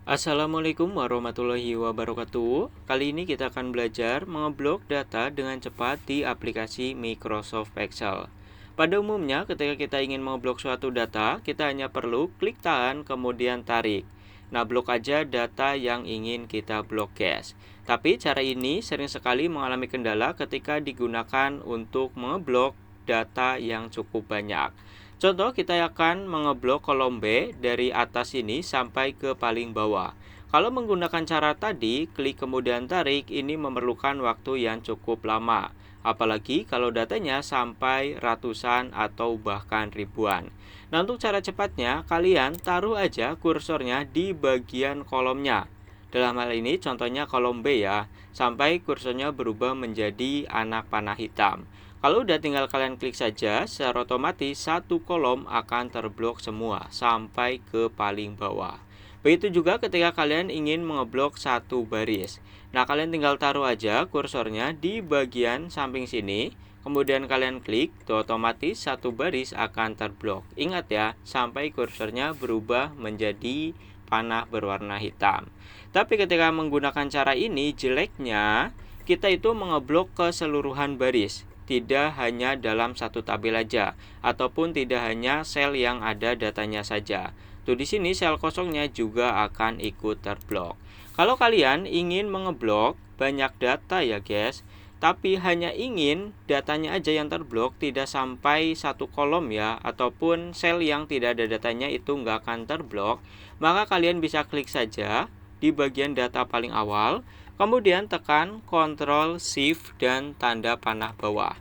Assalamualaikum warahmatullahi wabarakatuh. Kali ini kita akan belajar mengeblok data dengan cepat di aplikasi Microsoft Excel. Pada umumnya, ketika kita ingin mengeblok suatu data, kita hanya perlu klik tahan kemudian tarik. Nah, blok aja data yang ingin kita blok, guys. Tapi cara ini sering sekali mengalami kendala ketika digunakan untuk mengeblok data yang cukup banyak. Contoh, kita akan mengeblok kolom B dari atas ini sampai ke paling bawah. Kalau menggunakan cara tadi, klik kemudian tarik, ini memerlukan waktu yang cukup lama. Apalagi kalau datanya sampai ratusan atau bahkan ribuan. Nah, untuk cara cepatnya, kalian taruh aja kursornya di bagian kolomnya. Dalam hal ini contohnya kolom B ya, sampai kursornya berubah menjadi anak panah hitam. Kalau udah tinggal kalian klik saja, secara otomatis satu kolom akan terblok semua sampai ke paling bawah. Begitu juga ketika kalian ingin mengeblok satu baris. Nah, kalian tinggal taruh aja kursornya di bagian samping sini, kemudian kalian klik, tuh otomatis satu baris akan terblok. Ingat ya, sampai kursornya berubah menjadi panah berwarna hitam. Tapi ketika menggunakan cara ini, jeleknya kita itu mengeblok keseluruhan baris, tidak hanya dalam satu tabel aja, ataupun tidak hanya sel yang ada datanya saja. Tuh di sini sel kosongnya juga akan ikut terblok. Kalau kalian ingin mengeblok banyak data ya guys, tapi hanya ingin datanya aja yang terblok, tidak sampai satu kolom ya, ataupun sel yang tidak ada datanya itu nggak akan terblok, maka kalian bisa klik saja di bagian data paling awal, kemudian tekan Ctrl Shift dan tanda panah bawah.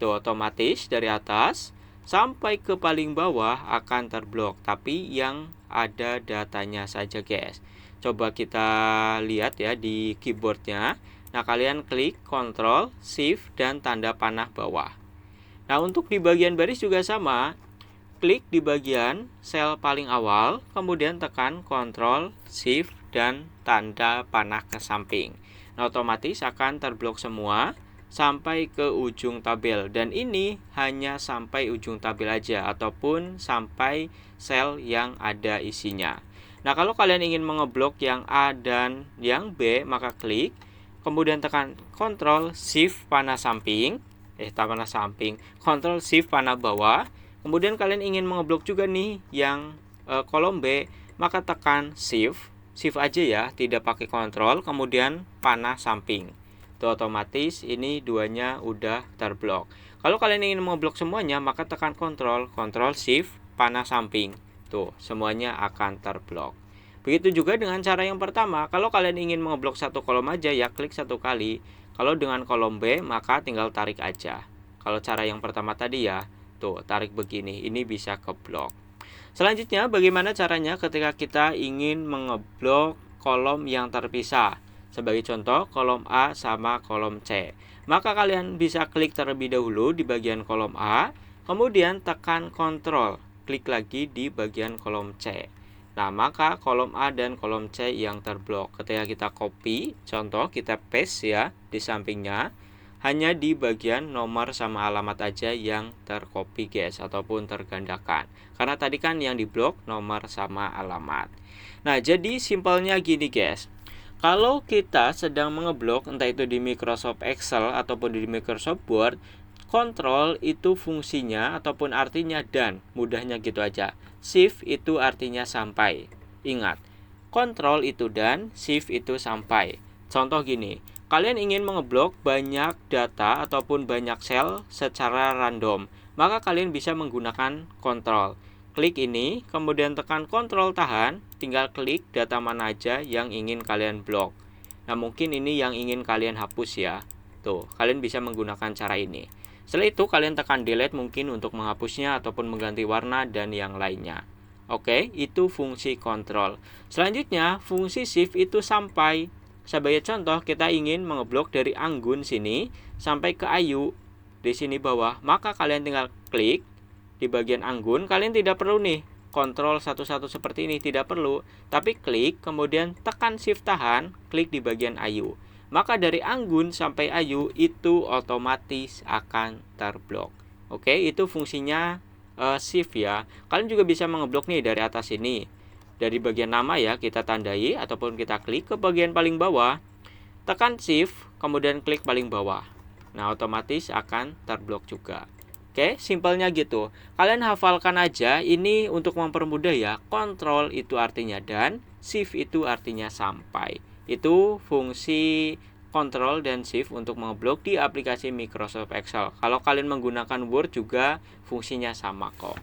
Tuh otomatis dari atas sampai ke paling bawah akan terblok, tapi yang ada datanya saja guys. Coba kita lihat ya di keyboardnya. Nah, kalian klik Ctrl Shift dan tanda panah bawah. Nah, untuk di bagian baris juga sama. Klik di bagian sel paling awal, kemudian tekan Ctrl Shift dan tanda panah ke samping. Nah, otomatis akan terblok semua sampai ke ujung tabel, dan ini hanya sampai ujung tabel aja ataupun sampai sel yang ada isinya. Nah, kalau kalian ingin mengeblok yang A dan yang B, maka klik kemudian tekan Ctrl Shift panah samping, Ctrl Shift panah bawah. Kemudian kalian ingin mengeblok juga nih yang kolom B, maka tekan Shift aja ya, tidak pakai kontrol, kemudian panah samping. Tuh otomatis ini duanya udah terblok. Kalau kalian ingin mengeblok semuanya, maka tekan Ctrl Shift panah samping. Tuh, semuanya akan terblok. Begitu juga dengan cara yang pertama. Kalau kalian ingin mengeblok satu kolom aja, ya klik satu kali. Kalau dengan kolom B, maka tinggal tarik aja. Kalau cara yang pertama tadi ya, tuh, tarik begini, ini bisa keblok. Selanjutnya, bagaimana caranya ketika kita ingin mengeblok kolom yang terpisah? Sebagai contoh, kolom A sama kolom C. Maka kalian bisa klik terlebih dahulu di bagian kolom A, kemudian tekan Ctrl, klik lagi di bagian kolom C. Nah, maka kolom A dan kolom C yang terblok. Ketika kita copy, contoh kita paste ya di sampingnya, hanya di bagian nomor sama alamat aja yang tercopy guys, ataupun tergandakan. Karena tadi kan yang diblok nomor sama alamat. Nah, jadi simpelnya gini guys. Kalau kita sedang mengeblok entah itu di Microsoft Excel ataupun di Microsoft Word, kontrol itu fungsinya ataupun artinya dan, mudahnya gitu aja. Shift itu artinya sampai. Ingat, kontrol itu dan, shift itu sampai. Contoh gini, kalian ingin mengeblok banyak data ataupun banyak sel secara random, maka kalian bisa menggunakan kontrol. Klik ini, kemudian tekan Ctrl tahan, tinggal klik data mana aja yang ingin kalian blok. Nah, mungkin ini yang ingin kalian hapus ya. Tuh, kalian bisa menggunakan cara ini. Setelah itu, kalian tekan delete mungkin untuk menghapusnya ataupun mengganti warna dan yang lainnya. Oke, itu fungsi kontrol. Selanjutnya, fungsi shift itu sampai. Sebagai contoh, kita ingin mengeblok dari Anggun sini sampai ke Ayu di sini bawah, maka kalian tinggal klik di bagian Anggun. Kalian tidak perlu nih kontrol satu-satu seperti ini, tidak perlu, tapi klik kemudian tekan shift tahan, klik di bagian Ayu, maka dari Anggun sampai Ayu itu otomatis akan terblok. Oke, itu fungsinya shift ya. Kalian juga bisa mengeblok nih dari atas ini. Dari bagian nama ya, kita tandai ataupun kita klik ke bagian paling bawah, tekan shift, kemudian klik paling bawah. Nah, otomatis akan terblok juga. Oke, simpelnya gitu. Kalian hafalkan aja, ini untuk mempermudah ya. Kontrol itu artinya dan, shift itu artinya sampai. Itu fungsi kontrol dan shift untuk mengeblok di aplikasi Microsoft Excel. Kalau kalian menggunakan Word juga fungsinya sama kok.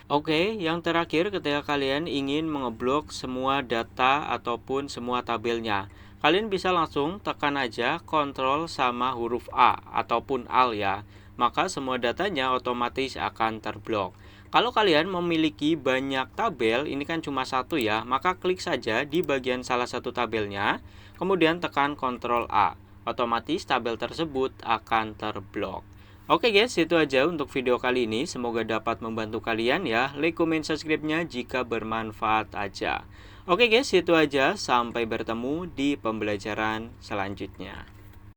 Oke, yang terakhir ketika kalian ingin mengeblok semua data ataupun semua tabelnya, kalian bisa langsung tekan aja Ctrl sama huruf A ataupun Alt ya. Maka semua datanya otomatis akan terblok. Kalau kalian memiliki banyak tabel, ini kan cuma satu ya, maka klik saja di bagian salah satu tabelnya, kemudian tekan Ctrl A. Otomatis tabel tersebut akan terblok. Oke guys, itu aja untuk video kali ini. Semoga dapat membantu kalian ya. Like, comment, subscribe-nya jika bermanfaat aja. Oke guys, itu aja. Sampai bertemu di pembelajaran selanjutnya.